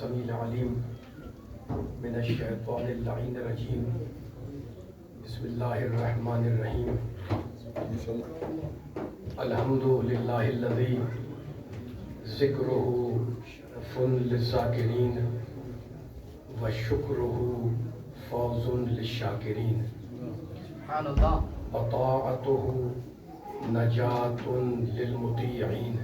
السمیع العلیم من الشیطان اللعین الرجیم بسم اللہ الرحمن الرحیم الحمد للہ الذی ذکرہ فن للذاکرین وشکرہ فوز للشاکرین وطاعتہ نجات للمطیعین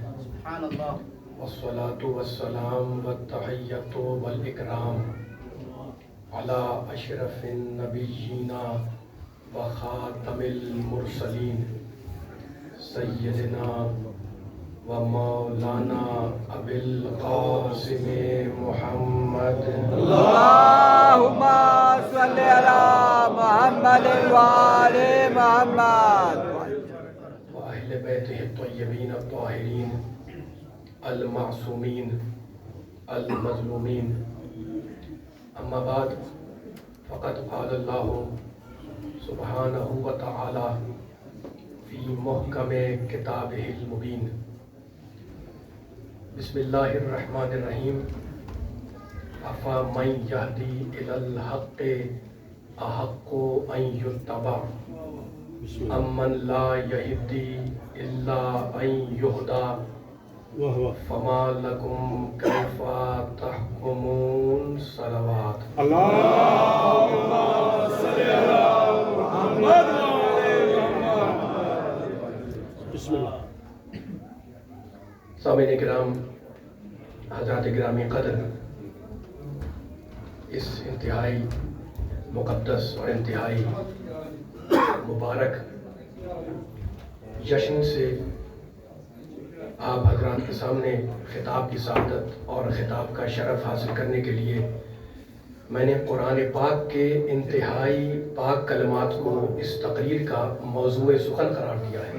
والصلاة والسلام والتحیۃ والاکرام علی اشرف النبیین وخاتم المرسلین سیدنا و مولانا ابی القاسم محمد اللہم صلی علی محمد وآل محمد وأهل بيته الطيبين الطاهرين المعصومين المظلومين أما بعد فقد قال الله سبحانه وتعالى في محكم كتابه المبين بسم الله الرحمن الرحيم أفمن يهدي إلى الحق أحق أن يتبع امن لا يهدي الا ان يهدى فما لكم كيف تحكمون صلوات اللہم صلی علی محمد بسم اللہ. سامعین کرام، حضرات گرامی قدر، اس انتہائی مقدس اور انتہائی مبارک جشن سے آپ حضرات کے سامنے خطاب کی سعادت اور خطاب کا شرف حاصل کرنے کے لیے میں نے قرآن پاک کے انتہائی پاک کلمات کو اس تقریر کا موضوع سخن قرار دیا ہے.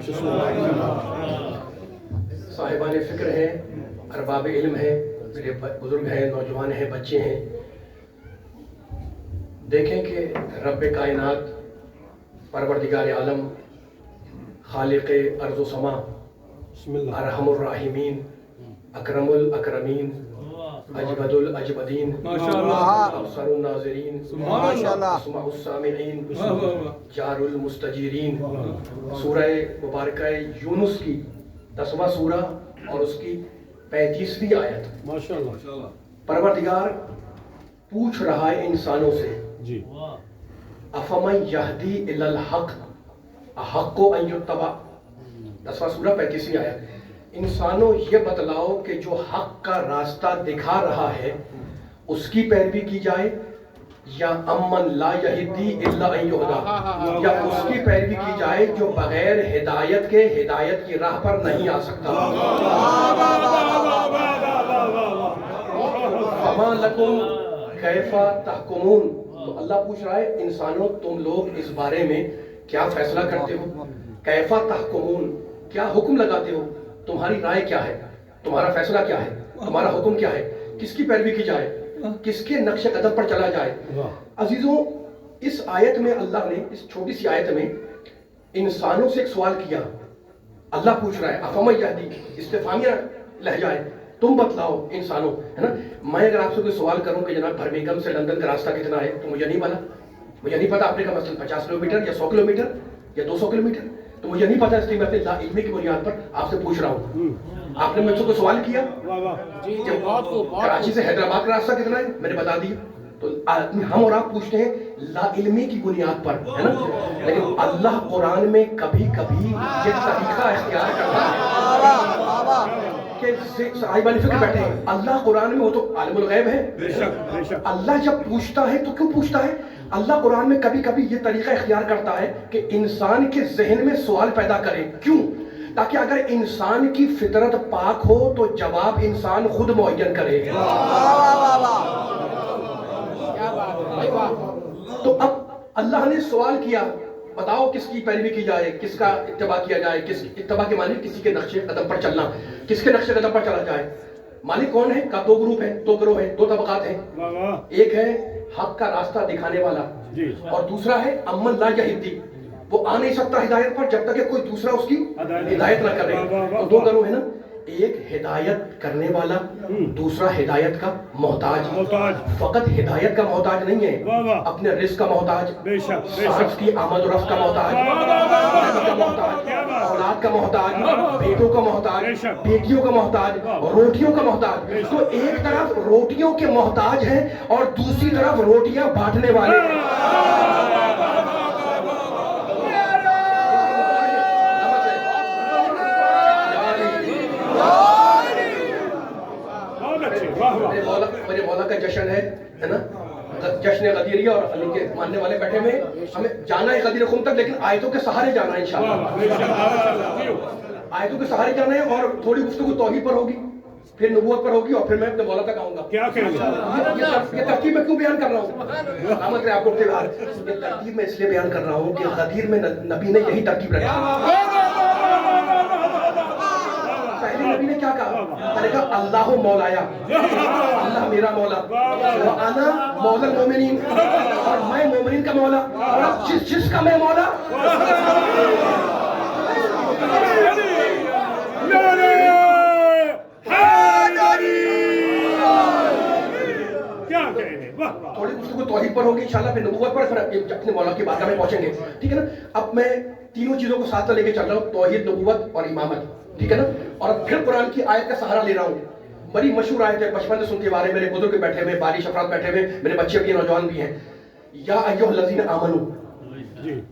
صاحبان فکر ہیں، ارباب علم ہیں، میرے بزرگ ہیں، نوجوان ہیں، بچے ہیں، دیکھیں کہ رب کائنات، پروردگار عالم، خالق ارض و سما، ارحم الراحمین، اکرم الاکرمین، اجبد الاجبدین، ابصر الناظرین، اسمع السامعین، جار المستجیرین، سورہ مبارکہ یونس کی 10واں سورہ اور اس کی 35ویں آیت. پروردگار پوچھ رہا ہے انسانوں سے، افمن یہدی الی الحق احق ان یتبع، 10واں سورہ 35ویں آیت. انسانوں یہ بتلاؤ کہ جو حق کا راستہ دکھا رہا ہے اس کی پیروی کی جائے یا امن لا یہدی الا ان یہدی، یا اس کی پیروی کی جائے جو بغیر ہدایت کے ہدایت کی راہ پر نہیں آ سکتا. فما لکم کیف تحکمون، تو اللہ پوچھ رہا ہے انسانوں تم لوگ اس بارے میں کیا فیصلہ کرتے ہو؟ کیف تحکمون، کیا حکم لگاتے ہو؟ تمہاری رائے کیا ہے؟ تمہارا فیصلہ کیا ہے؟ تمہارا حکم کیا ہے؟ کس کی پیروی کی جائے؟ کس کے نقش قدم پر چلا جائے؟ عزیزوں، اس آیت میں اللہ نے، اس چھوٹی سی آیت میں انسانوں سے ایک سوال کیا. اللہ پوچھ رہا ہے افمن یہدی، استفہامیہ لہجہ ہے، تم بتلاؤ انسانوں، ہے نا. میں اگر آپ سے کوئی سوال کروں کہ جناب برمنگھم سے لندن کا راستہ کتنا ہے، تو مجھے نہیں پتا. مجھے نہیں پتا آپ نے کہا مثلا 50 کلومیٹر یا 100 کلومیٹر یا 200 کلومیٹر، تو مجھے نہیں پتا، اس لیے میں اپنے لا علمی کی بنیاد پر آپ سے پوچھ رہا ہوں. آپ نے مجھ سے کوئی سوال کیا کہ کراچی سے حیدرآباد کا راستہ کتنا ہے، میں نے بتا دیا. تو ہم اور آپ پوچھتے ہیں لا علمی کی بنیاد پر، ہے نا. لیکن اللہ قرآن میں کبھی کبھی یہ طریقہ اختیار کرتا ہے کہ صاحبان فکر بیٹھے ہیں. اللہ قرآن میں، وہ تو عالم الغیب ہے، اللہ جب پوچھتا ہے تو کیوں پوچھتا ہے؟ اللہ قرآن میں کبھی کبھی یہ طریقہ اختیار کرتا ہے کہ انسان کے ذہن میں سوال پیدا کرے. کیوں؟ تاکہ اگر انسان کی فطرت پاک ہو تو جواب انسان خود معین کرے. تو اب اللہ نے سوال کیا، بتاؤ کس کی پیروی کی جائے، کس کا اتباع کیا جائے. کس اتباع کے معنی کسی کے نقش قدم پر چلنا، کس کے نقش قدم پر چلا جائے. مالک کون ہے؟ کا دو گروپ ہیں، دو گروہ ہیں، دو طبقات ہیں. ایک ہے حق کا راستہ دکھانے والا، اور دوسرا ہے امن لا یہدی، وہ آ نہیں سکتا ہدایت پر جب تک کہ کوئی دوسرا اس کی ہدایت نہ کرے. تو دو گروہ ہیں نا. ایک ہدایت کرنے والا، دوسرا ہدایت کا محتاج. فقط ہدایت کا محتاج نہیں ہے، اپنے رزق کا محتاج، سانس کی آمد و رفت کا محتاج، کا محتاج، اولاد کا محتاج، بیٹوں کا محتاج، بیٹیوں کا محتاج، روٹیوں کا محتاج. تو ایک طرف روٹیوں کے محتاج ہیں اور دوسری طرف روٹیاں بانٹنے والے. میرے مولا کا جشن ہے نا، جشن غدیریہ، اور علی کے ماننے والے بیٹھے ہوئے. ہمیں جانا ہے غدیر خم تک، لیکن آیتوں کے سہارے جانا ہے انشاءاللہ. آیتوں کے سہارے جانا ہے، اور تھوڑی گفتگو توحید پر ہوگی، پھر نبوت پر ہوگی، اور پھر میں اپنے مولا تک آؤں گا. کیا یہ ترتیب میں کیوں بیان کر رہا ہوں؟ رحمت ہے آپ کو. یہ ترتیب میں اس لیے بیان کر رہا ہوں کہ غدیر میں نبی نے یہی ترتیب رکھی. پہلے نبی نے کیا کہا؟ میں نے کہا اللہ مولایا، اللہ میرا مولا، وانا مولا المومنین، اور میں مومنین کا مولا، اور جس کا میں مولا. تھوڑی گفتگو توحید پر ہوگی انشاءاللہ، پھر نبوت پر، پھر اپنے مولا کی بارگاہ میں پہنچیں گے. ٹھیک ہے نا؟ اب میں تینوں چیزوں کو ساتھ لے کے چل رہا ہوں، توحید، نبوت اور امامت. ٹھیک ہے نا؟ اور پھر قرآن کی آیت کا سہارا لے رہا ہوں. بڑی مشہور آیت ہے، بچپن سے سنتے آ رہے، میرے بزرگ بیٹھے ہوئے، بارش افراد بیٹھے ہوئے، میرے بچے بھی ہیں، نوجوان بھی ہیں. یا ایھا الذین آمنو،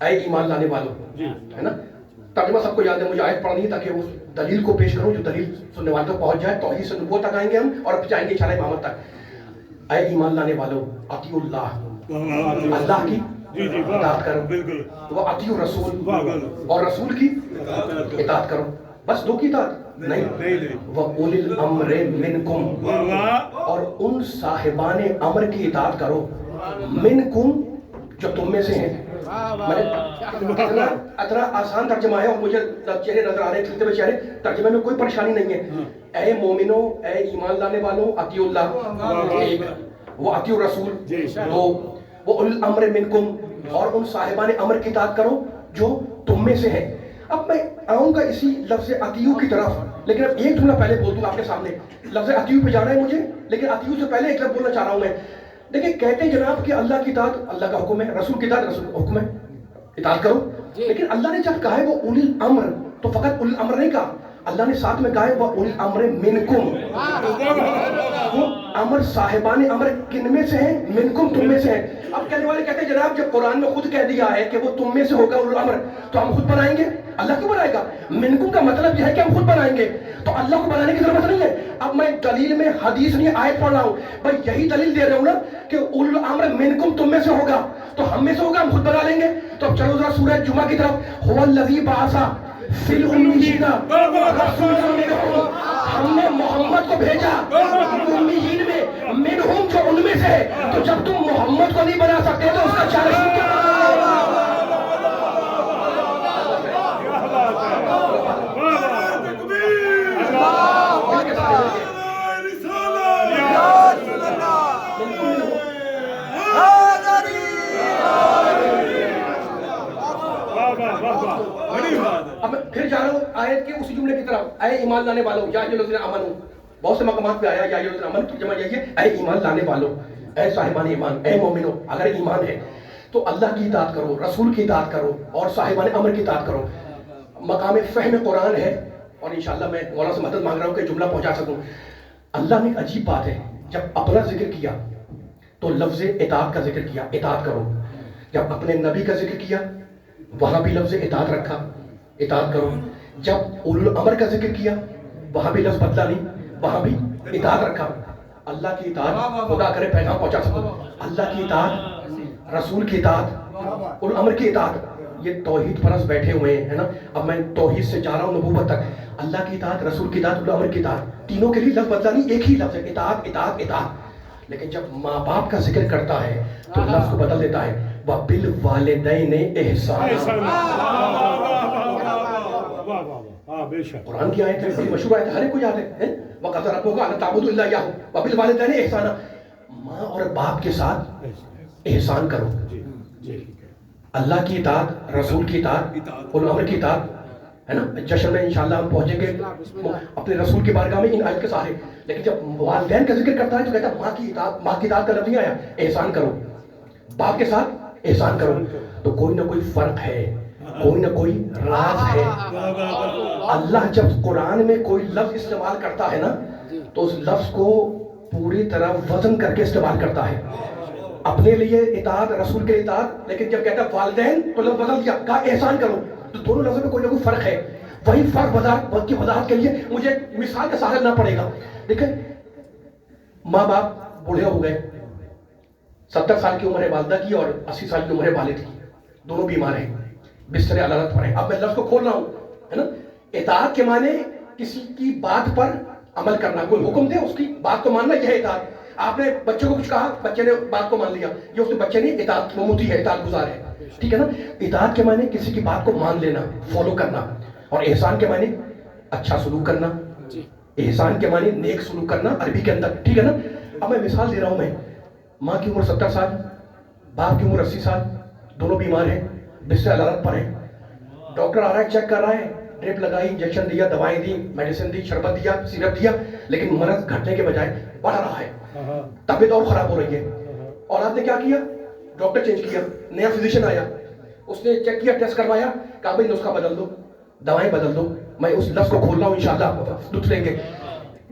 اے ایمان لانے والوں. ہے نا؟ ترجمہ سب کو یاد ہے، مجھے آیت پڑھنی ہے تاکہ اس دلیل کو پیش کروں جو دلیل سننے والوں تک پہنچ جائے. توحید سے نبوت تک آئیں گے ہم، اور پھر جائیں گے انشاءاللہ امامت تک. اے ایمان لانے والوں، اطیعوا اللہ، اللہ کی اطاعت کرو، وہ اطیعوا الرسول، اور رسول کی اطاعت کرو. بس دو کی اطاعت نہیں، وَأُولِي الْأَمْرِ مِنْكُمْ، اور ان صاحبان امر کی اطاعت کرو. منکم، جو تم میں سے ہیں. اتنا آسان ترجمہ ہے، اور مجھے چہرے نظر آ رہے ہیں، کھلتے ہوئے چہرے، ترجمے میں کوئی پریشانی نہیں ہے. اے مومنو، اے ایمان لانے والوں، اطیعوا اللہ ایک، وہ اطیعوا الرسول دو، وہ اولي الامر منکم، اور ان صاحبان امر کی اطاعت کرو جو تم میں سے ہیں. اب میں آؤں گا اسی لفظ اطیعو کی طرف، لیکن اب ایک جملہ پہلے بول دوں آپ کے سامنے. لفظ اطیعو پہ جانا ہے مجھے، لیکن اطیعو سے پہلے ایک لفظ بولنا چاہ رہا ہوں میں. دیکھیں، کہتے ہیں جناب کہ اللہ کی اطاعت اللہ کا حکم ہے، رسول کی اطاعت رسول کا حکم ہے، اطاعت کرو. لیکن اللہ نے جب کہا ہے وہ اولی الامر، تو فقط اولی الامر نہیں کہا، اللہ نے ساتھ میں کہا ہے وہ اولی الامر منکم. وہ امر صاحبان امر کن میں سے ہیں؟ منکم، تم میں سے ہیں. اب کہنے والے کہتے ہیں جناب جب قرآن میں خود کہہ دیا ہے کہ وہ تم میں سے ہوگا اولی الامر، تو ہم خود بنائیں گے؟ اللہ کیوں بنائے گا؟ منکم کا مطلب یہ ہے کہ ہم خود بنائیں گے، تو اللہ کو بنانے کی ضرورت نہیں ہے. اب میں دلیل میں حدیث نہیں آیت پڑھ رہا ہوں، بھائی یہی دلیل دے رہا ہوں نا کہ اولی الامر منکم تم میں سے ہوگا، تو ہم میں سے ہوگا، ہم خود بنا لیں گے. تو اب چلو ذرا سورہ جمعہ کی طرف. هو الذی بعث فی الامیین رسولا منہم، ہم نے محمد کو بھیجا امیین میں، منہم جو ان میں سے ہے. تو جب تم محمد کو نہیں بنا سکتے تو اس کا چارج کیا؟ اب میں پھر جا رہا ہوں آیت کے اسی جملے کی طرف. اے ایمان لانے والوں، یا ایھا الذین آمنو، بہت سے مقامات پہ آیا یا ایھا الذین آمنو، ترجمہ یہی ہے اے ایمان لانے والوں، اے صاحبان ایمان، اے مومنو. اگر ایمان ہے تو اللہ کی اطاعت کرو، رسول کی اطاعت کرو، اور صاحبان امر کی اطاعت کرو. مقام فہم قرآن ہے، اور انشاءاللہ میں مولا سے مدد مانگ رہا ہوں کہ جملہ پہنچا سکوں. اللہ نے ایک عجیب بات ہے، جب اپنا ذکر کیا تو لفظ اطاعت کا ذکر کیا، اطاعت کرو. جب اپنے نبی کا ذکر کیا وہاں بھی لفظ اطاعت رکھا، اطاعت کرو. جب اولو الامر کا ذکر کیا وہاں بھی لفظ بدلا نہیں، وہاں بھی اطاعت رکھا. اللہ کی اطاعت، خدا کرے پیغام پہنچا سکوں، اللہ کی اطاعت، رسول کی اطاعت، اولو الامر کی اطاعت. یہ توحید پرست بیٹھے ہوئے ہیں نا. اب میں توحید سے جا رہا ہوں نبوت تک. اللہ کی اطاعت، رسول کی اطاعت، اولو الامر کی اطاعت، تینوں کے لیے لفظ بدلا نہیں، ایک ہی لفظ ہے، اطاعت اطاعت اطاعت. لیکن جب ماں باپ کا ذکر کرتا ہے تو لفظ کو بدل دیتا ہے، وَبِالْوَالِدَيْنِ إِحْسَانًا. قرآن کی آیت ہے، بڑی مشہور آیت ہے، ہر ایک کو یاد ہے. وَقَضَىٰ رَبُّكَ أَلَّا تَعْبُدُوا إِلَّا إِيَّاهُ وَبِالْوَالِدَيْنِ إِحْسَانًا. ماں اور باپ کے ساتھ احسان کرو. اللہ کی اطاعت، رسول کی اطاعت، اولو الامر کی اطاعت، ہے نا. جشن میں انشاءاللہ ہم پہنچیں گے اپنے رسول کی بارگاہ میں ان آیت کے سہارے. لیکن جب والدین کا ذکر کرتا ہے تو کہتا ہے ماں کی اطاعت کا لفظ نہیں آیا, احسان کرو, باپ کے ساتھ احسان کرو. تو کوئی نہ کوئی فرق ہے, کوئی نہ کوئی راز ہے. اللہ جب قرآن میں کوئی لفظ استعمال کرتا ہے نا تو اس لفظ کو پوری طرح وزن کر کے استعمال کرتا ہے. اپنے لیے اطاعت, رسول کے اطاعت, لیکن جب کہتا ہے والدین تو لفظ بدل دیا, کہا احسان کرو. تو دونوں لفظوں میں کوئی نہ کوئی فرق ہے. وہی فرق وضاحت کی وضاحت کے لیے مجھے مثال کا سہارا لینا پڑے گا. دیکھیں ماں باپ بوڑھے ہو گئے, 70 سال کی عمر ہے والدہ کی اور 80 سال کی عمر ہے والد کی, دونوں بیمار ہیں, بستر علالت پر ہیں. اب میں لفظ کو کھول رہا ہوں, ہے نا. اطاعت کے معنی کسی کی بات پر عمل کرنا, کوئی حکم دے اس کی بات کو ماننا, یہ ہے اطاعت. آپ نے بچے کو کچھ کہا, بچے نے بات کو مان لیا, یہ اس نے بچے نے اطاعت مموتی ہے, اطاعت گزار ہے, ٹھیک ہے نا. اطاعت کے معنی کسی کی بات کو مان لینا, فالو کرنا. اور احسان کے معنی اچھا سلوک کرنا. احسان کے معنی نیک سلوک کرنا عربی کے اندر, ٹھیک ہے نا. اب میں مثال دے رہا ہوں. میں ماں کی عمر 70 سال, باپ کی عمر 80 سال, دونوں بیمار ہیں, بستر علالت پر ہیں. ڈاکٹر آ رہا ہے, چیک کر رہا ہے, ڈرپ لگائی, انجیکشن دیا, دوائیں دی, میڈیسن دی, شربت دیا, سیرپ دیا, لیکن مرض گھٹنے کے بجائے بڑھ رہا ہے, طبیعت اور خراب ہو رہی ہے. اور آپ نے کیا کیا, ڈاکٹر چینج کیا, نیا فزیشین آیا, اس نے چیک کیا, ٹیسٹ کروایا, کہا بھائی نسخہ بدل دو, دوائیں بدل دو. میں اس لفظ کو کھول رہا ہوں, انشاءاللہ لطف لیں گے.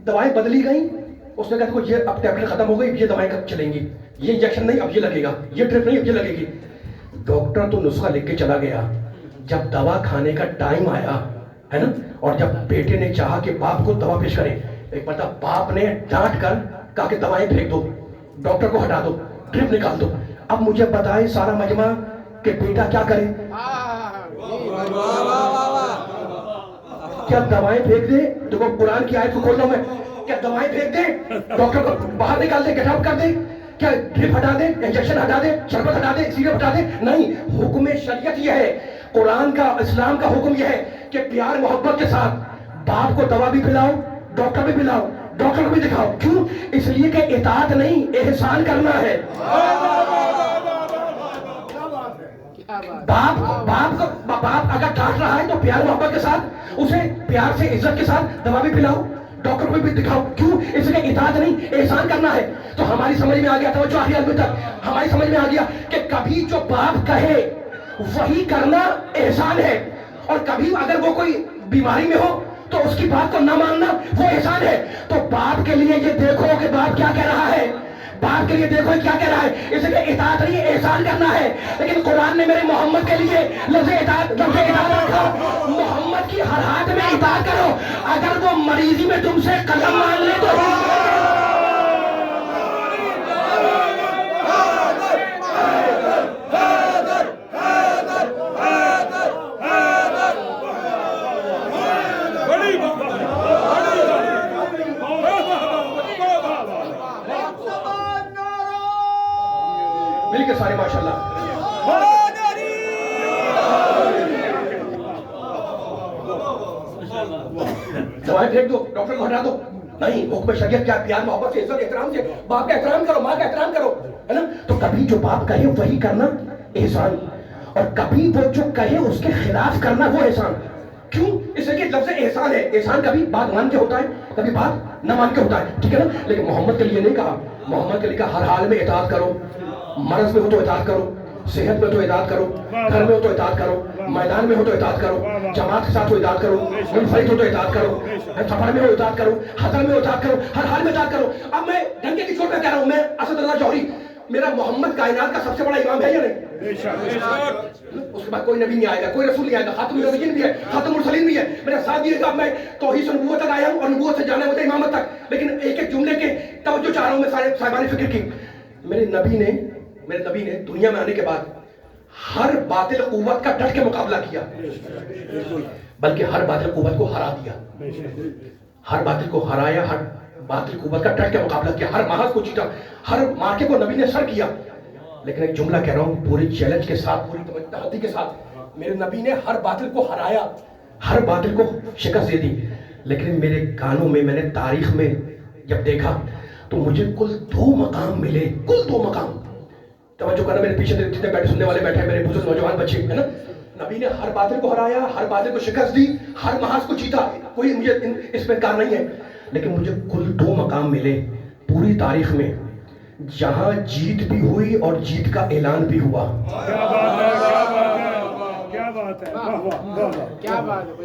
دوائیں بدلی گئیں, اس نے کہا یہ اب ٹیبلٹ ختم ہو گئی, یہ دوائیں کب چلیں گی, یہ انجیکشن نہیں اب یہ لگے گا, یہ ڈرپ نہیں اب یہ لگے گی. ڈاکٹر تو نسخہ لکھ کے چلا گیا, جب دوا کھانے کا ٹائم آیا, ہے نا, اور جب بیٹے نے چاہا کہ باپ کو دوا پیش کرے, ایک مرتبہ باپ نے ڈانٹ کر کہا کہ دوائیں پھینک دو, ڈاکٹر کو ہٹا دو, ڈرپ نکال دو. اب مجھے بتائے سارا مجمع کہ بیٹا کیا کرے, کیا دوائیں پھینک دے؟ دیکھو قرآن کی آیت کو کھول رہا ہوں میں, کیا دوائیں پھینک دے, ڈاکٹر کو باہر نکال دے, گیٹ آؤٹ کر دے, کیا ڈرپ ہٹا دے, انجیکشن ہٹا دے, شربت ہٹا دے, سیرپ ہٹا دے؟ نہیں. حکم شریعت یہ ہے, قرآن کا, اسلام کا حکم یہ ہے کہ پیار محبت کے ساتھ باپ کو دوا بھی پلاؤ, ڈاکٹر بھی پلاؤ, ڈاکٹر کو بھی دکھاؤ. کیوں؟ اس لیے کہ اطاعت نہیں احسان کرنا ہے. باپ اگر ڈانٹ رہا ہے تو پیار محبت کے ساتھ اسے پیار سے عزت کے ساتھ دوا بھی پلاؤ, ڈاکٹر کو بھی دکھاؤ. کیوں؟ اس لیے اطاعت نہیں احسان کرنا ہے. تو ہماری سمجھ میں آ گیا, توجہ آ گیا ابھی تک ہماری سمجھ میں آ گیا کہ کبھی جو باپ کہے وہی کرنا احسان ہے, اور کبھی اگر وہ کوئی بیماری میں ہو تو اس کی بات کو نہ ماننا وہ احسان ہے. تو باپ کے لیے یہ دیکھو کہ باپ کیا کہہ رہا ہے, باپ کے لیے دیکھو کیا کہہ رہا ہے. اس لیے اطاعت نہیں احسان کرنا ہے. لیکن قرآن نے میرے محمد کے لیے لفظ اطاعت رکھا, محمد کی ہر ہاتھ میں اطاعت کرو. اگر وہ مریضی میں تم سے قدم مان لے تو مل کے سارے ماشاء اللہ. دوائیں پھینک دو, ڈاکٹر کو ہٹا دو, نہیں. حکم شریعت کیا, پیار محبت سے, عزت احترام سے باپ کا احترام کرو, ماں کا احترام کرو, ہے نا. تو کبھی جو باپ کہے وہی کرنا احسان, اور کبھی وہ جو کہے اس کے خلاف کرنا وہ احسان. کیوں؟ اس لیے کہ لفظ احسان ہے. احسان کبھی بات مان کے ہوتا ہے, کبھی بات نہ مان کے ہوتا ہے, ٹھیک ہے نا. لیکن محمد کے لیے نہیں کہا, محمد کے لیے کہا ہر حال میں اطاعت کرو. مرض میں ہو تو اطاعت کرو, صحت میں تو اطاعت کرو, گھر میں ہو تو اطاعت کرو, میدان میں ہو تو اطاعت کرو, جماعت کے ساتھ ہو اطاعت کرو, منفرد ہو تو اطاعت کرو, سفر میں ہو اطاعت کرو, حضر میں اطاعت کرو, ہر حال میں اطاعت کرو. اب میں ڈنکے کی چوٹ پہ کہہ رہا ہوں, میں اسد اللہ جوہری, میرا محمد کائنات کا سب سے بڑا امام ہے یا نہیں؟ اس کے بعد کوئی نبی نہیں آئے گا, کوئی رسول نہیں آئے گا, خاتم النبیین بھی ہے, خاتم المرسلین بھی ہے. میرا ساتھ دیے گا, میں توحید سے نبوت تک آیا ہوں اور نبوت سے جانا ہوتا ہے امامت تک. لیکن ایک ایک جملے کے توجہ چاہ رہا ہوں میں صاحبان فکر کی. میرے نبی نے دنیا میں آنے کے بعد ہر باطل قوت کا ڈٹ کے مقابلہ کیا, بلکہ ہر باطل قوت کو ہرا دیا, ہر باطل کو ہرایا, ہر باطل قوت کا ڈٹ کے مقابلہ کیا, ہر محاذ کو جیتا, ہر مارکے کو نبی نے سر کیا. لیکن ایک جملہ کہہ رہا ہوں پوری چیلنج کے ساتھ, پوری تحدی کے ساتھ, میرے نبی نے ہر باطل کو ہرایا, ہر باطل کو شکست دے دی. لیکن میرے کانوں میں, میں نے تاریخ میں جب دیکھا تو مجھے کل 2 مقام ملے, کل 2 مقام. توجہ کرنا, میرے پیچھے جتنے بیٹھے سننے والے بیٹھے ہیں, میرے بزرگ نوجوان بچے, ہے نا. نبی نے ہر باطل کو ہرایا، ہر باطل کو شکست دی، ہر محاذ کو جیتا. کوئی مجھے اس پہ کار نہیں ہے، لیکن مجھے کل 2 مقام ملے پوری تاریخ میں جہاں جیت بھی ہوئی اور جیت کا اعلان بھی ہوا.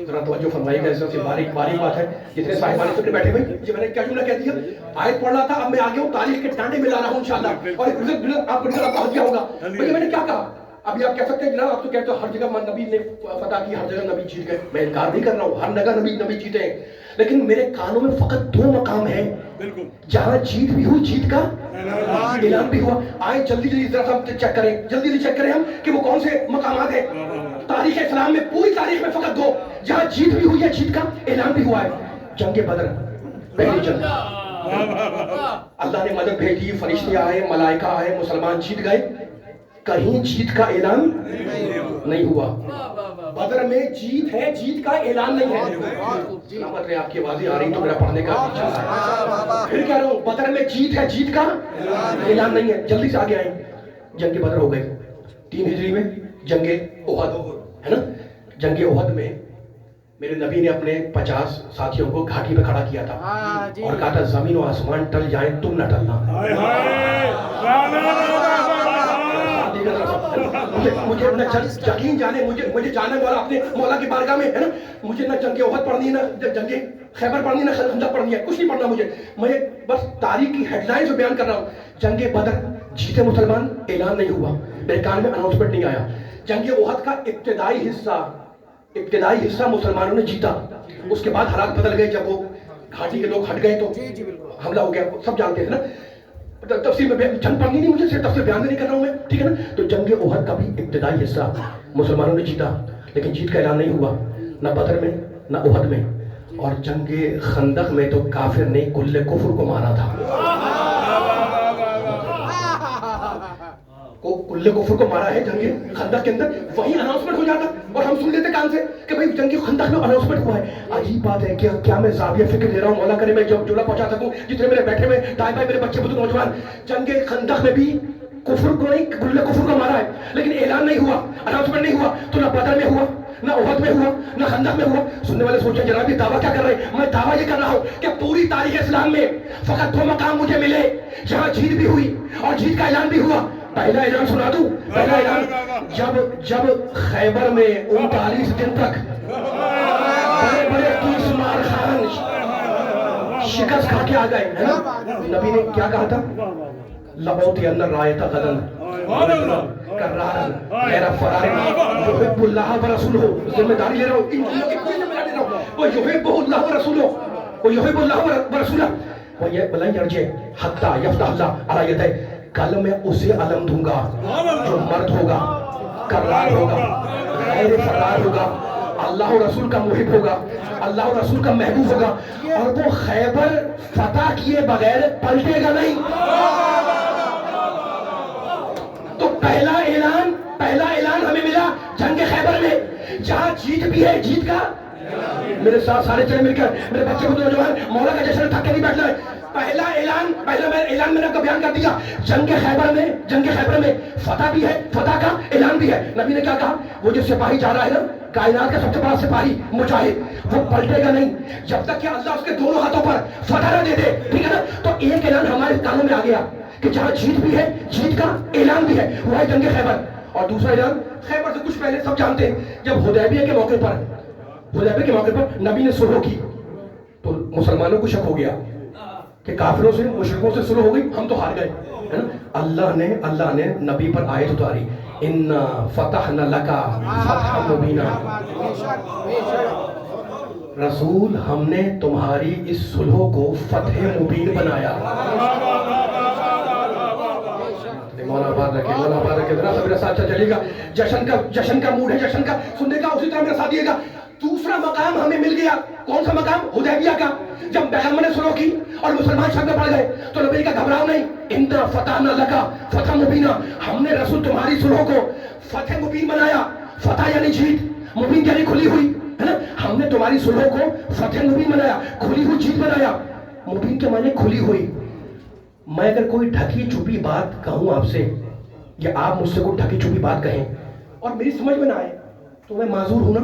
ذرا توجہ فرمائیے گا، اس سے باریک باریک بات ہے. جتنے صاحبان اس میں بیٹھے ہوئے، یہ میں نے کیا جملہ کہہ دیا، آیت پڑھ رہا تھا، اب میں آگے ہوں تاریخ کے ڈانڈے میں لا رہا ہوں انشاءاللہ. اور آپ کو پہنچ گیا ہوگا بھئی میں نے کیا کہا. ابھی آپ کہہ سکتے ہیں جناب آپ تو کہتے ہو ہر جگہ نبی نے فتح کی، ہر جگہ نبی جیت گئے. میں انکار نہیں کر رہا ہوں، ہر جگہ نبی جیتے ہیں، لیکن میرے کانوں میں فقط 2 مقام ہیں جہاں جیت بھی ہوئی، جیت کا اعلان بھی ہوا. آئے جلدی ذرا ہم چیک کریں، جلدی چیک کریں ہم کہ وہ کون سے مقامات ہیں. تاریخ اسلام میں پوری تاریخ میں فقط 2 جہاں جیت بھی ہوئی ہے، جیت کا اعلان بھی ہوا ہے. جنگ بدر، پہلی جنگ، اللہ نے مدد بھیجی، فرشتے آئے، ملائکہ آئے، مسلمان جیت گئے. کہیں جیت کا اعلان نہیں ہوا. بدر میں جیت ہے، جیت کا اعلان نہیں ہے. سلامت رہے، آپ کی آوازیں آ رہی تو میرا پڑھنے کا بھی چل رہا ہے. پھر کہہ رہا ہوں بدر میں جیت ہے، جیت کا اعلان نہیں ہے. جلدی سے آگے آئیں. جنگ بدر ہو گئی 3 ہجری میں. جنگ احد ہے نا، جنگ احد میں میرے نبی نے اپنے 50 ساتھیوں کو گھاٹی پہ کھڑا کیا تھا اور کہا تھا زمین و آسمان ٹل جائیں تم نہ ٹلنا. مجھے نہ یقین جانے، مجھے جانے والا اپنے مولا کی بارگاہ میں ہے نا. مجھے نہ جنگ احد پڑھنی ہے، نہ جنگ خیبر پڑھنی ہے، نہ خندق پڑھنی ہے، کچھ نہیں پڑھنا مجھے. میں بس تاریخ کی ہیڈ لائنز بیان کر رہا ہوں. جنگ بدر جیتے مسلمان، اعلان نہیں ہوا، میرے کان میں اناؤنسمنٹ نہیں آیا. جنگ احد کا ابتدائی حصہ مسلمانوں نے جیتا. اس کے بعد حالات بدل گئے جب وہ گھاٹی کے لوگ ہٹ گئے تو حملہ ہو گیا. سب جانتے ہیں نا. تفصیل میں جنگ پڑھنی نہیں مجھے، صرف تفصیل بیان نہیں کر رہا ہوں میں، ٹھیک ہے نا. تو جنگ احد کا بھی ابتدائی حصہ مسلمانوں نے جیتا، لیکن جیت کا اعلان نہیں ہوا، نہ بدر میں نہ احد میں. اور جنگ خندق میں تو کافر نے کل کفر کو مارا تھا. کل کفر کو مارا ہے جنگ خندق کے اندر. وہی اناؤنسمنٹ ہو جاتا اور ہم سن لیتے کان سے کہ بھئی جنگ خندق میں اناؤنسمنٹ ہوا ہے. عجیب بات ہے کہ کیا میں زاویہ فکر دے رہا ہوں، مولا کرے میں جملہ پہنچا سکوں جتنے میرے بیٹھے ہوئے دائیں بائیں میرے بچے بزرگ نوجوان. جنگ خندق میں بھی کفر کو نہیں، کل کفر کو مارا ہے، لیکن اعلان نہیں ہوا، اناؤنسمنٹ نہیں ہوا. تو نہ بدر میں ہوا، نہ احد میں ہوا، نہ خندق میں ہوا. سننے والے سوچیں جناب یہ دعویٰ کیا کر رہے ہیں. میں دعویٰ یہ کر رہا ہوں کہ پوری تاریخ اسلام میں فقط 2 مقام مجھے ملے جہاں جیت بھی ہوئی اور جیت کا اعلان بھی ہوا. پہلا اعلان سنا دوں، پہلا اعلان جب خیبر میں 39 دن تک بڑے بڑے 30 مار خان شکست کھا کے آ گئے ہے نا. نبی نے کیا کہا تھا؟ لَأُعْطِيَنَّ الرَّائَةَ غَدًا کرارن غیر فرارن یحب اللہ ورسولہ. ذمہ داری لے رہا ہوں، ان چیزوں کی کوئی ذمہ داری لے رہا ہوں. وہ یحب اللہ ورسولہ، وہ یحب اللہ ورسولہ وَلَن يَرْجِعَ حَتَّى يَفْتَحَ اللَّهُ عَلَى يَدَيْهِ. کل میں اسے علم دوں گا جو مرد ہوگا، کرار ہوگا، غیر فرار ہوگا، اللہ و رسول کا محب ہوگا، اللہ و رسول کا محبوب ہوگا، اور وہ خیبر فتح کیے بغیر پلٹے گا نہیں. تو پہلا اعلان ہمیں ملا جنگ خیبر میں جہاں جیت بھی ہے، جیت کا میرے ساتھ سارے چلے مل کر میرے بچے کو نوجوان مولا کا جشن تھک کے نہیں بیٹھنا ہے. پہلا اعلان میں نے آپ کو بیان کر دیا. جنگ خیبر میں فتح بھی ہے، فتح کا اعلان بھی ہے. نبی نے کیا کہا؟ وہ جو سپاہی جا رہا ہے نا، کائنات کا سب سے بڑا سپاہی مجاہد، وہ پلٹے گا نہیں جب تک کہ اللہ اس کے دونوں ہاتھوں پر فتح نہ دے دے، ٹھیک ہے نا. تو ایک اعلان ہمارے کانوں میں آ گیا کہ جہاں جیت بھی ہے، جیت کا اعلان بھی ہے، وہ ہے جنگ خیبر. اور دوسرا اعلان خیبر سے کچھ پہلے سب جانتے ہیں، جب حدیبیہ کے موقع پر نبی نے صلح کی تو مسلمانوں کو شک ہو گیا کہ کافروں سے، مشرکوں سے صلح ہو گئی، ہم تو ہار گئے ہے نا. اللہ نے نبی پر آیت اتاری، اِنَّا فَتَحْنَا لَكَ فَتْحًا مُبِينًا. رسول ہم نے تمہاری اس صلح کو فتح مبین بنایا. مولا بار رکھے ذرا میرے ساتھ چلیے گا. جشن کا موڈ ہے، جشن کا سننے کا، اسی طرح میرے ساتھ دیے گا. دوسرا مقام ہمیں مل گیا. کون سا مقام؟ حدیبیہ کا. جب پیغمبر نے صلح کی اور مسلمان شک میں پڑ گئے تو نبی کا گھبراؤ نہیں، اِنَّا فَتَحْنَا لَكَ فَتْحًا مُبِينًا. ہم نے رسول تمہاری صلح کو فتح مبین بنایا. فتح یعنی جیت، مبین یعنی کھلی ہوئی ہے نا. ہم نے تمہاری صلح کو فتح مبین بنایا، کھلی ہوئی جیت بنایا. مبین کے معنی کھلی ہوئی. میں اگر کوئی ڈھکی چھپی بات کہوں آپ سے، یا آپ مجھ سے کوئی ڈھکی چھپی بات کہیں اور میری سمجھ میں نہ آئے تو میں معذور ہوں نا,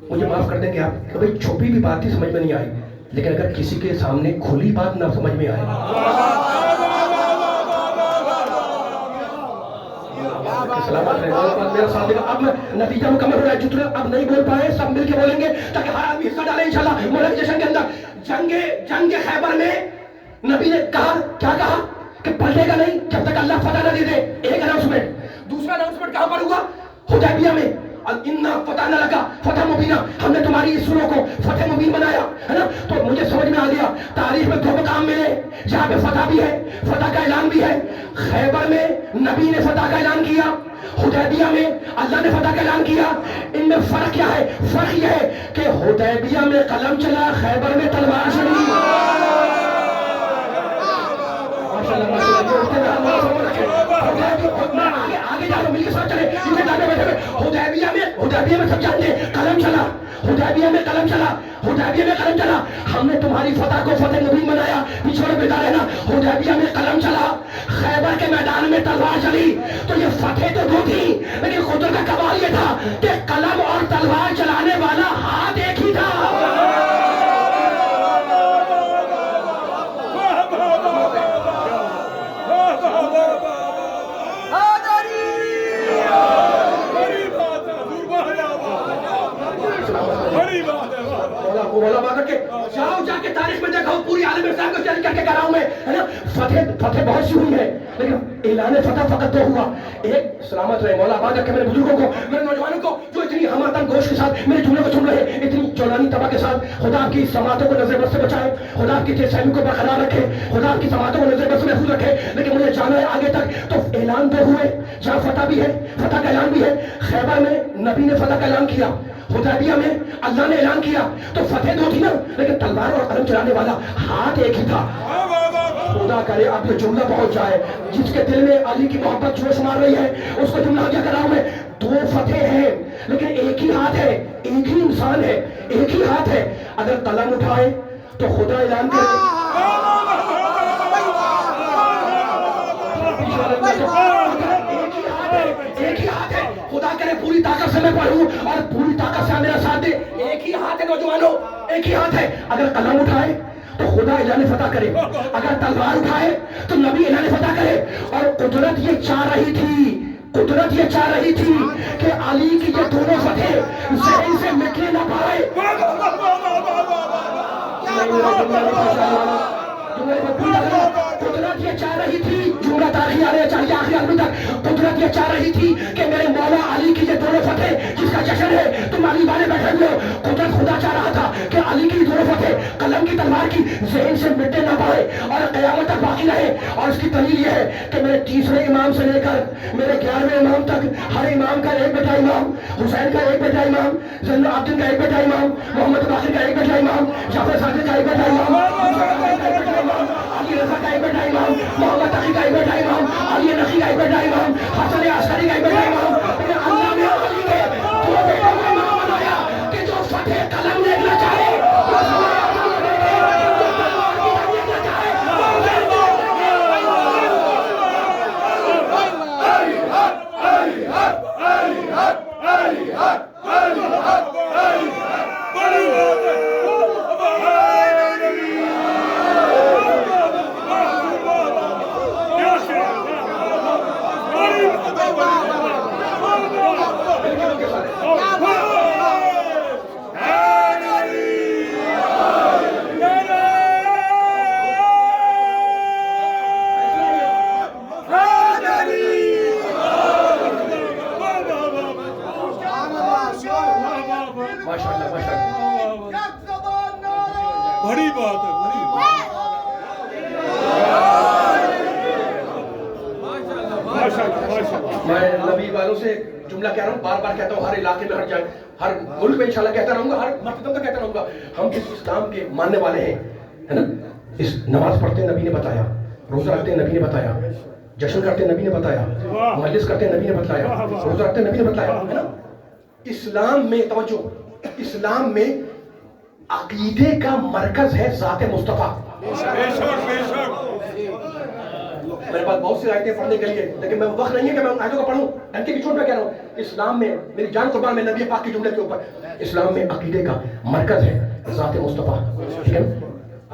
مجھے معاف کر دیں گے آپ کہ بھائی چھپی بھی بات ہی سمجھ میں نہیں آئی, لیکن اگر کسی کے سامنے کھلی بات نہ سمجھ میں آئے, سلامت رہے میرا ساتھ دے گا. اب میں نتیجہ مکمل ہو رہا ہے, جتنے اب نہیں بول پائے سب مل کے بولیں گے تاکہ ہر آدمی حصہ ڈالے انشاءاللہ ملک جشن کے اندر. جنگ خیبر میں نبی نے کہا, کیا کہا کہ پلٹے گا نہیں جب تک اللہ فتح نہ دے دے. ایک اناؤنسمنٹ. دوسرا اناؤنسمنٹ کہاں پر ہوا؟ حدیبیہ میں. اِنَّا فَتَحْنَا لَكَ فَتْحًا مُبِينًا, ہم نے تمہاری اس سورہ کو فتح مبین بنایا ہے نا. تو مجھے سمجھ میں آ گیا تاریخ میں دو مقام ملے جہاں پہ فتح بھی ہے, فتح کا اعلان بھی ہے. خیبر میں نبی نے فتح کا اعلان کیا, حدیبیہ میں اللہ نے فتح کا اعلان کیا. ان میں فرق کیا ہے؟ فرق یہ ہے کہ حدیبیہ میں قلم چلا, خیبر میں تلوار چلی. آگے جاؤ, مل کے ساتھ چلے. حدیبیہ میں سب جانتے ہیں قلم چلا, حدیبیہ میں قلم چلا, حدیبیہ میں قلم چلا. ہم نے تمہاری فتح کو فتح مبین بنایا, پیچھے بیٹا رہنا. حدیبیہ میں قلم چلا, خیبر کے میدان میں تلوار چلی. تو یہ فتح تو دو تھی, لیکن قدرت کا کمال یہ تھا کہ قلم اور تلوار چلانے والا ہاتھ ایک ہی تھا. جاؤ جا کے تاریخ میں دیکھو, پوری عالم اسلام کو چیلنج کر کے کہہ رہا ہوں میں, ہے نا. فتح بہت سی ہوئی ہے, لیکن اعلان فتح فقط دو ہوا. ایک سلامت رہے مولا آباد رکھے میرے بزرگوں کو, میرے نوجوانوں کو جو اتنی ہماتن گوش کے ساتھ میرے جملے کو سن رہے, اتنی جولانی تباہ کے ساتھ. خدا کی سماعتوں کو نظر بد سے بچائے, خدا کی تیز فہمی کو برقرار رکھے, خدا کی سماعتوں کو نظر بد سے محفوظ رکھے. لیکن مجھے جانا ہے آگے تک. تو اعلان دو ہوئے جہاں فتح بھی ہے, فتح کا اعلان بھی ہے. خیبر میں نبی نے فتح کا اعلان کیا, حدیبیہ میں اللہ نے اعلان کیا. تو فتح دو تھی نا, لیکن تلوار اور قلم چلانے والا ہاتھ ایک ہی تھا. خدا کرے اب یہ جملہ پہنچ جائے, جس کے دل میں علی کی محبت جوش مار رہی ہے اس کو جملہ کیا کر رہا ہوں میں. دو فتح ہیں لیکن ایک ہی ہاتھ ہے, ایک ہی انسان ہے, ایک ہی ہاتھ ہے. اگر قلم اٹھائے تو خدا اعلان کرے, ایک ہی ہاتھ ہے. خدا کرے پوری طاقت سے میں پڑھوں اور پوری طاقت سے میرا ساتھ دے. ایک ہی ہاتھ ہے نوجوانوں, ایک ہی ہاتھ ہے. اگر قلم اٹھائے تو خدا اعلان فتح کرے, اگر تلوار اٹھائے تو نبی اعلان فتح کرے. اور قدرت یہ چاہ رہی تھی, قدرت یہ چاہ رہی تھی کہ علی کی یہ دونوں فتح ذہن سے مٹنے نہ پائے. قدرت یہ چاہ رہی تھی, جملہ تاریخی آ رہے چاہیے آخری آدمی تک. قدرت یہ چاہ رہی تھی کہ میرے مولا علی کی یہ دونوں فتح جس کا جشن ہے تم علی والے بیٹھے ہوئے ہو. قدرت خدا چاہ رہا تھا کہ علی کی دونوں فتح قلم کی تلوار کی ذہن سے مٹے نہ پائے اور قیامت تک باقی رہے. اور اس کی دلیل یہ ہے کہ میرے تیسرے امام سے لے کر میرے 11ویں امام تک ہر امام کا ایک بیٹا امام, حسین کا ایک بیٹا امام, زین العابدین کا ایک بیٹا امام, محمد باقر کا ایک بیٹا امام, جعفر صادق کا ایک بیٹا امام, علی رضا کا ایک بیٹا امام, محمد تقی کا ایک بیٹا امام, علی نقی کا ایک بیٹا امام, حسن عسکری کا ایک بیٹا امام. اللہ نے علی کے دو بیٹوں کو امام بنایا کہ جو فتح قلم دیکھنا چاہے بڑی بات ہے, بڑی بات. میں نبی والوں سے جملہ کہہ رہا ہوں, بار بار کہتا ہوں, ہر علاقے میں, ہر جگہ, ہر ملک میں انشاءاللہ کہتا رہوں گا, ہر مرتبہ تک کہتا رہوں گا. ہم جس اسلام کے ماننے والے ہیں, ہے نا, اس نماز پڑھتے نبی نے بتایا, روزہ رکھتے نبی نے بتایا, جشن کرتے نبی نے بتایا, مجلس کرتے نبی نے بتلایا, روزہ رکھتے نبی نے بتلایا, ہے نا. اسلام میں توجہ, اسلام میں عقیدے کا مرکز ہے ذات مصطفیٰ. میرے پاس بہت سی آیتیں پڑھنے کے لیے، لیکن میں وقت نہیں ہے کہ میں ان آیتوں کو پڑھوں. ڈنکے کی چوٹ میں کہہ رہا ہوں، اسلام میں میری جان قربان میں نبی پاک کے جملے کے اوپر، اسلام میں عقیدے کا مرکز ہے ذات مصطفیٰ. ٹھیک ہے نا؟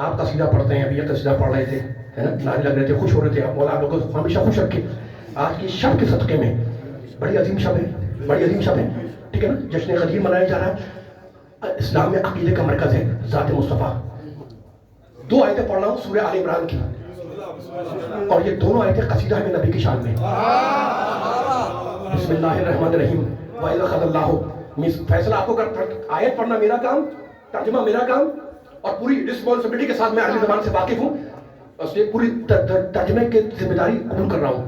آپ قصیدہ پڑھتے ہیں، ابھی یہ قصیدہ پڑھ رہے تھے، ہے نا، نعرے لگ رہے تھے، خوش ہو رہے تھے. مولا آپ لوگوں کو ہمیشہ خوش رکھے. آج کی شب کے صدقے میں بڑی عظیم شب ہے، بڑی عظیم شب ہے. ٹھیک ہے نا؟ جشن غدیر منایا جا رہا ہے. اسلام میں عقیدے کا مرکز ہے ذات مصطفیٰ. 2 آیتیں پڑھ رہا ہوں سورہ آل عمران کی، اور یہ دونوں آیتیں قصیدہ ہے نبی کی شان میں. بسم اللہ الرحمن الرحیم. وَإِذْ أَخَذَ اللَّهُ فیصلہ آپ کو آیت پڑھنا میرا کام، ترجمہ میرا کام، اور پوری رسپانسبلٹی کے ساتھ میں عربی زبان سے واقف ہوں، اس لیے پوری ترجمے کی ذمہ داری قبول کر رہا ہوں،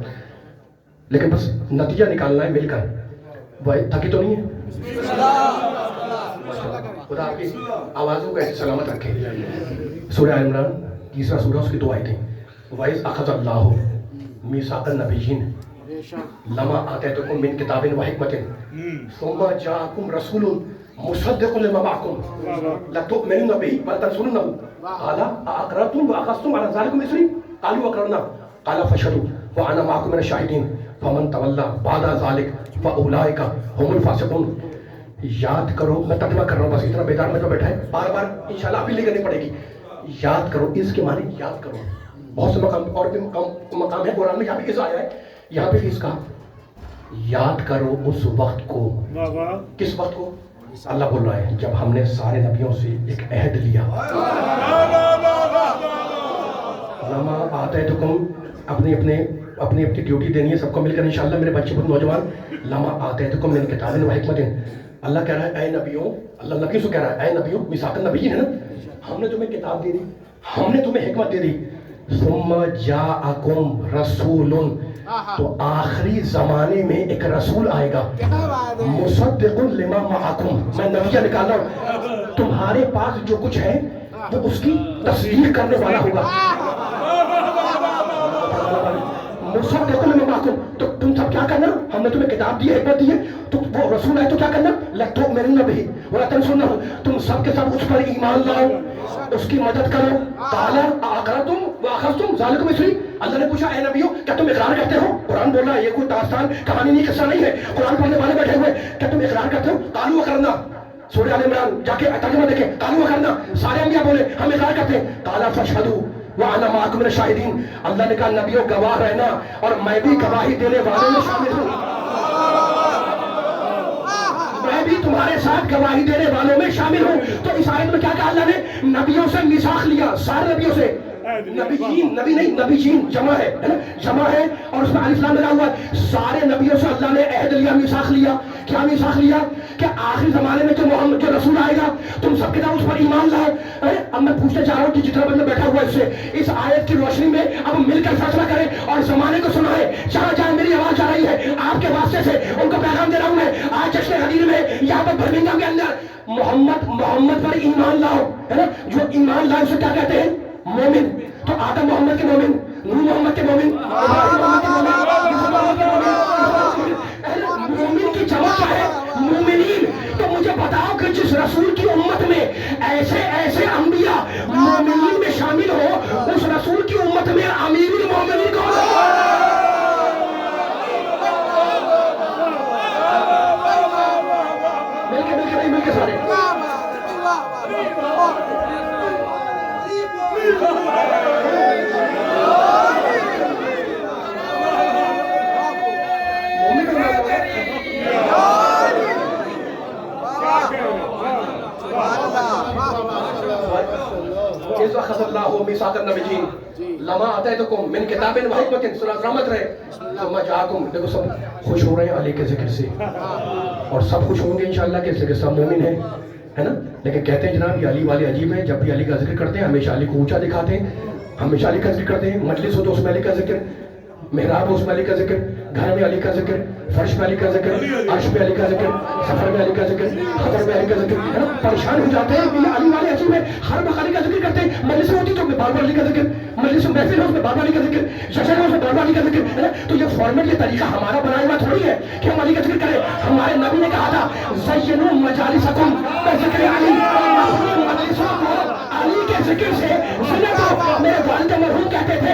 لیکن بس نتیجہ نکالنا ہے مل کر. تھکی تو نہیں ہے؟ خدا آپ کی آوازوں کو ایسے سلامت رکھے. سورہ آل عمران 3 سورہ، اس کی 2 آیتیں. وَإِذْ أَخَذَ اللَّهُ مِيثَاقَ النَّبِيِّينَ لَمَا آتَيْتُكُم مِّن كِتَابٍ وَحِكْمَةٍ ثُمَّ جَاءَكُمْ رَسُولٌ مُصَدِّقٌ لِّمَا مَعَكُمْ لَتُؤْمِنُنَّ بِهِ وَلَتَنصُرُنَّهُ قَالَ أَأَقْرَرْتُمْ وَأَخَذْتُمْ عَلَىٰ ذَٰلِكُمْ إِصْرِي قَالُوا أَقْرَرْنَا قَالَ فَاشْهَدُوا وَأَنَا مَعَكُم مِّنَ الشَّاهِدِينَ فَمَن تَوَلَّىٰ بَعْدَ ذَٰلِكَ فَأُولَٰئِكَ هُمُ الْفَاسِقُونَ. یاد کرو، میں ترجمہ کر رہا ہوں، بس اتنا بیدار میں تو بیٹھا ہے، بار بار انشاءاللہ اپیل کرنی پڑے گی. یاد کرو، اس کے معنی یاد کرو. بہت سے مقام اور بھی مقام ہے قرآن میں جہاں پہ اس آیا ہے، یہاں پہ بھی اس کا یاد کرو اس وقت کو. کس وقت کو؟ اللہ بول رہا ہے جب ہم نے سارے نبیوں سے ایک عہد لیا. لما آتیتکم، اپنی ڈیوٹی دینی ہے سب کو مل کر انشاءاللہ. میرے بچے بہت نوجوان، لما آتیتکم من کتاب و حکمت، اللہ کہہ رہا ہے اے نبیوں، اللہ نبی سے کہہ رہا ہے اے نبیوں، میثاق النبیین ہے نا، ہم نے تمہیں کتاب دے دی، ہم نے تمہیں حکمت دے دی. ثم جاءکم رسول، تو آخری زمانے میں ایک رسول آئے گا، مصدق لما معکم، میں نتیجہ نکال رہا ہوں، تمہارے پاس جو کچھ ہے وہ اس کی تصدیق کرنے والا ہوگا. مصدق لما معکم، تو تم سب کیا کرنا؟ ہم نے تمہیں کتاب دی ہے، حکمت دی ہے، تو وہ رسول ہے تو کیا کرنا؟ لَتُؤْمِنُنَّ بِهِ وَلَتَنصُرُنَّهُ، تم سب کے سب اس پر ایمان لاؤ، اس کی مدد کرو. قَالَ أَأَقْرَرْتُمْ وَأَخَذْتُمْ ذَٰلِكُمْ إِصْرِي، اللہ نے پوچھا اے نبیوں کیا تم اقرار کرتے ہو؟ قرآن بول رہا ہے، یہ کوئی داستان کہانی نہیں، قصہ نہیں ہے، قرآن پڑھنے والے بیٹھے ہوئے، کیا تم اقرار کرتے ہو؟ قَالُوا أَقْرَرْنَا، سورہ آل عمران جا کے ترجمہ دیکھیں، قَالُوا أَقْرَرْنَا، سارے انبیاء بولے ہم اقرار کرتے ہیں. قَالَ فَاشْهَدُوا وَأَنَا مَعَكُم مِّنَ الشَّاهِدِينَ، اللہ نے کہا نبیوں گواہ رہنا، اور میں بھی گواہی دینے والوں میں شامل ہوں، میں بھی تمہارے ساتھ گواہی دینے والوں میں شامل ہوں. تو اس آیت میں کیا کہا اللہ نے؟ نبیوں سے میثاق لیا، سارے نبیوں سے. نبیین، نبی نہیں، نبیین جمع ہے نا، جمع ہے، اور اس میں الف لام لگا ہوا ہے. سارے نبیوں سے اللہ نے عہد لیا، میثاق لیا. کیا میثاق لیا؟ کہ آخری زمانے میں جو محمد، جو رسول آئے گا، تم سب کے ساتھ اس پر ایمان لاؤ. اب میں پوچھنا چاہ رہا ہوں کہ جتنا بندہ بیٹھا ہوا ہے اس سے اس آیت کی روشنی میں اب مل کر فیصلہ کریں اور زمانے کو سنائیں. جہاں جہاں میری آواز جا رہی ہے آپ کے واسطے سے ان کو پیغام دے رہا ہوں میں. آج جشن غدیر میں یہاں پر برمنگھم کے اندر محمد پر ایمان لاؤ، ہے نا، جو ایمان لائے اسے کیا کہتے ہیں؟ مومن. تو آدم محمد کے مومن، نوح محمد کے مومن، ابراہیم محمد کے مومن، یوسف محمد کے مومن. مومن کی جمع کیا ہے؟ مومنین. تو مجھے بتاؤ کہ جس رسول کی امت میں ایسے ایسے انبیاء مومنین میں شامل ہو، اس رسول کی امت میں امیر المومنین کون ہے؟ مل کے سارے إِذْ أَخَذَ اللَّهُ مِيثَاقَ النَّبِيِّينَ لَمَا آتَيْتُكُم مِّن كِتَابٍ وَحِكْمَةٍ، سلامت رہے. ثُمَّ جَاءَكُم، دیکھو سب خوش ہو رہے ہیں علی کے ذکر سے، اور سب خوش ہوں گے انشاءاللہ کہ سب مومن ہیں، ہے نا. لیکن کہتے ہیں جناب یہ علی والے عجیب ہیں، جب بھی علی کا ذکر کرتے ہیں ہمیشہ علی کو اونچا دکھاتے ہیں، ہمیشہ علی کا ذکر کرتے ہیں. مجلس ہو تو اس میں علی کا ذکر، محراب ہو اس میں علی کا ذکر، گھر میں علی کا ذکر، فرش میں علی کا ذکر، عرش میں علی کا ذکر، سفر میں علی کا ذکر، خبر میں علی کا ذکر، ہے نا. پریشان ہو جاتے ہیں کہ یہ علی والے عجیب ہیں، ہر وقت علی کا ذکر کرتے ہیں. مجلس ہوتی تو بار بار علی کا ذکر، مجلس محفل ہو اس میں بار بار علی کا ذکر، جشن ہو اس میں بار بار علی کا ذکر، ہے نا. تو یہ فارمیٹ، یہ طریقہ ہمارا بنایا ہوا تھوڑی ہے کہ ہم علی کا ذکر کریں. ہمارے نبی نے کہا تھا زینوا مجالسکم بذکر علی، اپنی مجلسوں کو علی کے ذکر سے زینت. میرے والد مرحوم کہتے تھے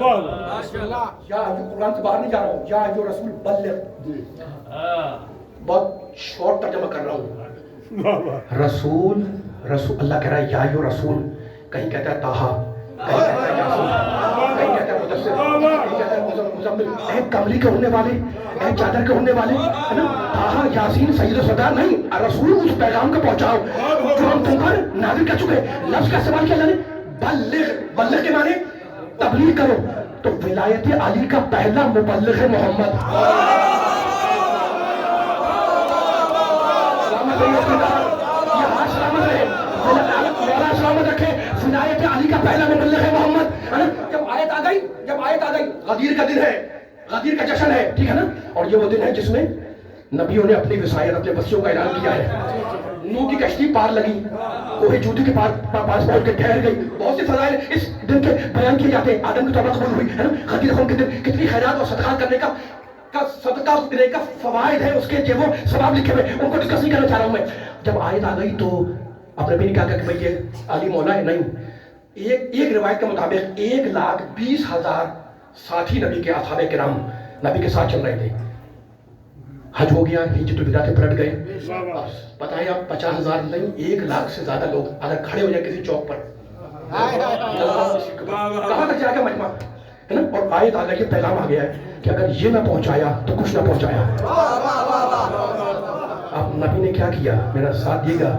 یا قرآن سے باہر نہیں جا رہا ہوں. یا جو رسول بلغ, بہت شارٹ ترجمہ کر رہا ہوں. رسول اللہ کہہ رہا ہے یا جو رسول, کہیں کہتا ہے طٰہٰ, کہیں کہتا ہے یاسین, کہیں کہتا ہے مدثر, کہیں کہتا ہے مزمل. اے کملی کے اڑنے والے, اے چادر کے اڑنے والے, ہے نا, طٰہٰ یاسین سید و سردار نہیں, رسول اس پیغام کو پہنچاؤ جو ہم تم پر نازل کر چکے. لفظ کا استعمال کیا اللہ نے, بلغ کے معنی تبلیغ کرو. تو ولایت علی کا پہلا مبلغ ہے محمد. سلامت رکھے. ولایت علی کا پہلا مبلغ ہے محمد. جب آیت آ گئی غدیر کا دن ہے, غدیر کا جشن ہے, ٹھیک ہے نا. اور یہ وہ دن ہے جس میں نبیوں نے اپنی وصایت, اپنے وصیوں کا اعلان کیا ہے. نوح کی کشتی پار لگی, کوہ جودی کے پاس پہنچ کے ٹھہر گئی. بہت سی فضائل اس دن کے بیان کیے جاتے ہیں. آدم کی توبہ قبول ہوئی, ہے نا. غدیر خون کے دن کتنی خیرات اور صدقات کرنے کا صدقہ دینے کا فوائد ہے, اس کے جو وہ ثواب لکھے ہوئے, ان کو ڈسکس نہیں کرنا چاہ رہا ہوں میں. جب آیت آ گئی تو اب نبی نے کہا کہ بھائی یہ علی مولا ہے. نہیں, ایک روایت کے مطابق 1,20,000 ساتھی نبی کے اصحاب کرام نبی کے ساتھ چل رہے تھے. حج ہو گیا, حجۃ الوداع سے پلٹ گئے. پتہ ہے آپ 50,000 نہیں 1,00,000 سے زیادہ لوگ اگر کھڑے ہو جائے کسی چوک پر, کہاں تک جائے گا مجمع, ہے نا. اور آیت آ گئی, پیغام آ گیا ہے کہ اگر یہ نہ پہنچایا تو کچھ نہ پہنچایا. اب نبی نے کیا کیا, میرا ساتھ دیے گا,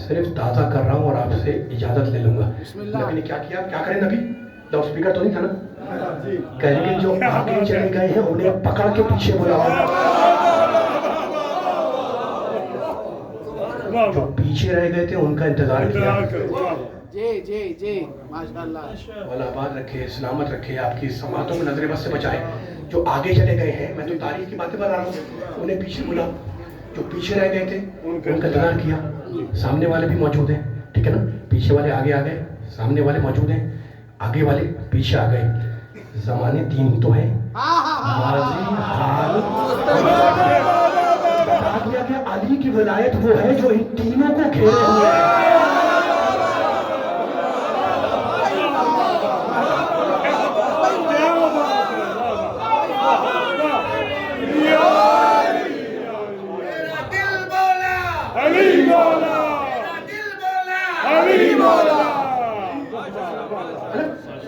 صرف تازہ کر رہا ہوں اور آپ سے اجازت لے لوں گا. نبی نے کیا کیا, کیا کریں نبی, لاؤڈ اسپیکر تو نہیں تھا نا, کہیں گے جو آگے چلے گئے ہیں انہیں پکڑ کے پیچھے بلاؤ, جو پیچھے رہ گئے تھے ان کا انتظار کیا. جی ماشاءاللہ. والا آباد رکھے, سلامت رکھے, آپ کی سماعتوں کو نظر بد سے بچائے. جو آگے چلے گئے ہیں, میں تو تاریخ کی باتیں بتا رہا ہوں, انہیں پیچھے بلا. جو پیچھے رہ گئے تھے ان کا انتظار کیا. سامنے والے بھی موجود ہیں, ٹھیک ہے نا. پیچھے والے آگے آ گئے, سامنے والے موجود ہیں, آگے والے پیچھے آ گئے. زمانے 3 تو ہیں, ماضی, حال. کہا گیا کہ علی کی ولایت وہ ہے جو ان تینوں کو گھیرے ہوئے ہے.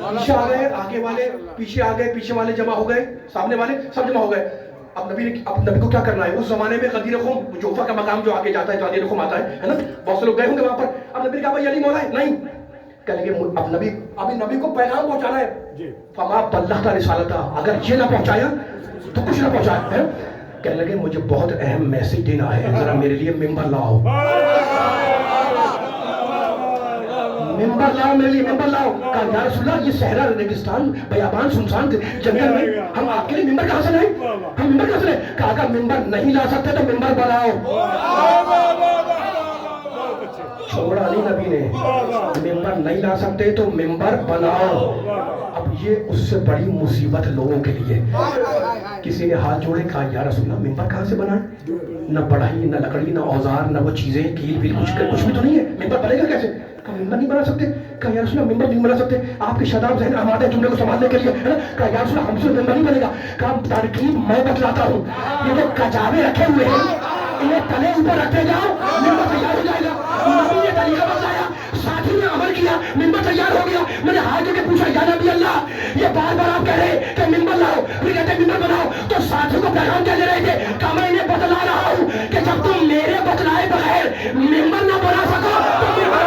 پیچھے آ گئے, آگے والے پیچھے آ گئے, پیچھے والے جمع ہو گئے, سامنے والے سب جمع ہو گئے. اب نبی کو کیا کرنا ہے. اس زمانے میں غدیر خم, جوفہ کا مقام جو آگے جاتا ہے, غدیر خم آتا ہے نا, بہت سے لوگ گئے ہوں گے وہاں پر. اب نبی نے کہا بھائی علی مولا ہے, نہیں. کہنے لگے اب نبی کو پیغام پہنچانا ہے. فما بلغت رسالتہ, اگر یہ نہ پہنچایا تو کچھ نہ پہنچایا. کہنے لگے مجھے بہت اہم میسج دینا ہے, ذرا میرے لیے ممبر لاؤ, ممبر لاؤ, میرے لیے ممبر لاؤ. کہا یا رسول اللہ, یہ صحرا, ریگستان, بیابان, سنسان جنگل میں ہم آپ کے لیے ممبر کہاں سے لائیں, ہم ممبر کہاں سے لائیں. کہا اگر ممبر نہیں لا سکتے تو ممبر بناؤ. چھوڑا نہیں نبی نے, ممبر نہیں لا سکتے تو ممبر بناؤ. اب یہ اس سے بڑی مصیبت لوگوں کے لیے. کسی نے ہاتھ جوڑے, کہا یا رسول اللہ ممبر کہاں سے بنائیں, نہ بڑھائی, نہ لکڑی, نہ اوزار, نہ وہ چیزیں, کیل ویل, کچھ بھی تو نہیں ہے. ممبر بنے گا کیسے. کہا ممبر نہیں بنا سکتے. کہا یا رسول اللہ ممبر نہیں بنا سکتے, آپ کے شاداب ذہن آمادہ ہے جملے کو سنبھالنے کے لیے, ہے نا. کہا یا رسول اللہ ہم سے ممبر نہیں بنے گا. کہا ترکیب میں بتلاتا ہوں, یہ جو کجاوے رکھے ہوئے ہیں انہیں تلے اوپر رکھتے جاؤ, ممبر تیار ہو جائے گا. نبی نے طریقہ بتایا, ساتھی نے عمل کیا, ممبر تیار ہو گیا. میں نے ہاتھ کے پوچھا یا نبی اللہ, یہ بار بار آپ کہہ رہے کہ ممبر لاؤ, پھر کہتے ممبر بناؤ, تو ساتھی کو پیغام کیا دے رہے تھے. کہا میں انہیں بتلا رہا ہوں کہ جب تم میرے بتلائے بغیر ممبر نہ بنا سکو تو ممبر.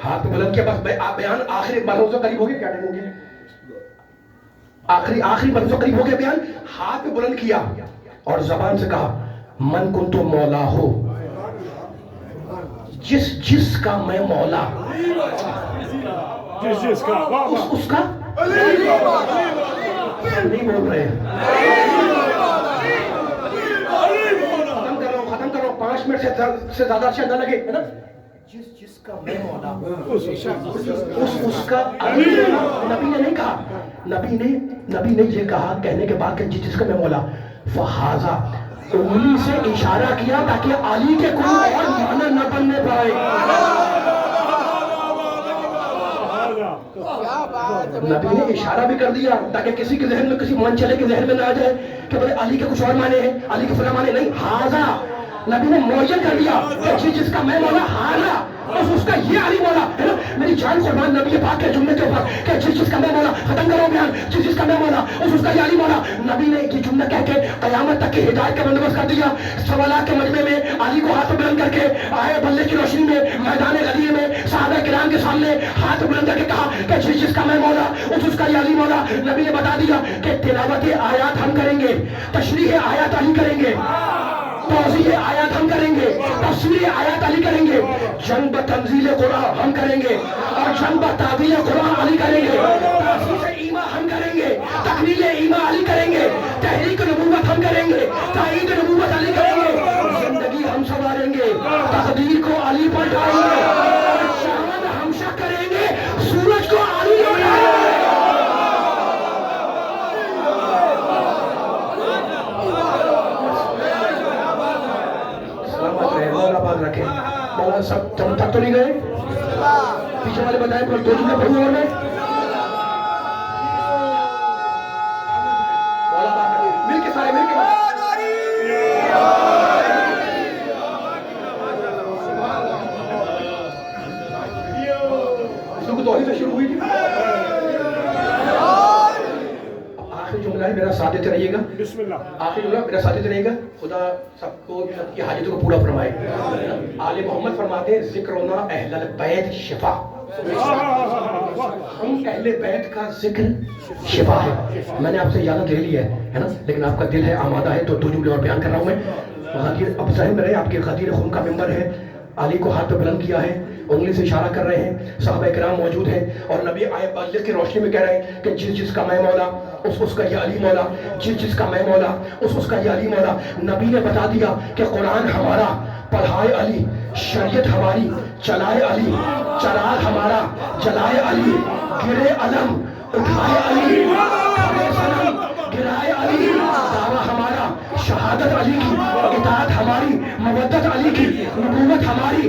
ہاتھ پہ بلند کیا, بس بیان آخری مرحلوں سے قریب ہو گیا. کیا ٹائم ہو گیا, آخری مرحلوں سے قریب ہو گیا بیان. ہاتھ پہ بلند کیا اور زبان سے کہا من کنت مولا ہو, جس کا میں مولا, اس کا نہیں بول رہے ہیں. ختم کر رہا ہوں 5 منٹ سے زیادہ اچھا نہ لگے ہے نا. جس کا میں مولا اس کا نبی نے نہیں کہا. نبی نے یہ کہا کہنے کے بعد کہ جس کا میں مولا فہذا انگلی سے اشارہ کیا تاکہ علی کے کوئی اور معنی نہ بننے پائے. نبی نے اشارہ بھی کر دیا تاکہ کسی کے ذہن میں کسی منچلے کے ذہن میں نہ آ جائے کہ بھائی علی کے کچھ اور معنی ہیں, علی کے فلاں معنی نہیں. ہاذا نبی نے معین کر دیا کہ جس کا میں مولا ہاذا اس کا یہ علی مولا ہے نا. میری جان قربان نبی پاک کے جملے کے اوپر کہ جس کا میں مولا, ختم کرو بیان, جس کا میں مولا اس کا یہ علی مولا. نبی نے یہ جملہ کہہ کے قیامت تک کی ہدایت کا بندوبست کر دیا. سوالات کے مجمع میں علی کو ہاتھ بلند کر کے آئے بلے کی روشنی میں میدان غدیر میں صحابہ کرام کے سامنے ہاتھ بلند کر کے کہا کہ جس کا میں مولا اس کا یہ علی مولا. نبی نے بتا دیا کہ تلاوت آیات ہم کریں گے, تشریح آیات علی کریں گے, توضیح آیات ہم کریں گے, تفسیر آیات علی کریں گے, جنگ تنزیل قرآن ہم کریں گے اور جنگ تعویل قرآن علی کریں گے, تاسیس ایمان ہم کریں گے, تکمیل ایمان علی کریں گے, تحریک نبوت ہم کریں گے, تائید نبوت علی کریں گے, زندگی ہم سنواریں گے, تقدیر کو علی پر ڈالیں گے, اور چاند ہمشہ کریں گے, سورج کو علی بنائیں گے. رکھے مولا سب تک تو نہیں گئے, پیچھے والے بتائیں پر 2 جملے پڑھوں اور میں مولا بات مل کے سارے مل کے شروع تو سے شروع ہوئی تھی. آخری جملہ ہے میرا ساتھ دیتے رہیے گا. بسم اللہ. آخری جملہ میرا ساتھ دیتے رہیے گا. خدا سب کو سب کی حاجتوں کو پورا فرمائے. آل محمد فرماتے ہیں ذکرنا اہل البیت شفا. ہم اہل بیت کا ذکر شفا ہے. میں نے آپ سے اجازت لے لی ہے نا, لیکن آپ کا دل ہے آمادہ ہے تو 2 جملے اور بیان کر رہا ہوں میں. غدیر اب ذہن میں رہے آپ کے غدیر خون کا ممبر ہے, علی کو ہاتھ پہ بلند کیا ہے, انگلی سے اشارہ کر رہے ہیں, صحابہ کرام موجود ہیں اور نبی آئے بالیت کی روشنی میں کہہ رہے ہیں کہ جس کا میں مولا اس کا یہ علی مولا, جس کا میں مولا اس کا یہ علی مولا. نبی نے بتا دیا کہ قرآن ہمارا, پڑھائے علی, شریعت ہماری, چلائے علی, چراغ ہمارا, جلائے علی, گرے علم, اٹھائے علی, کھڑے صنم, گرائے علی, دعویٰ ہمارا, شہادت علی کی, اطاعت ہماری, مودت علی کی, نبوت ہماری,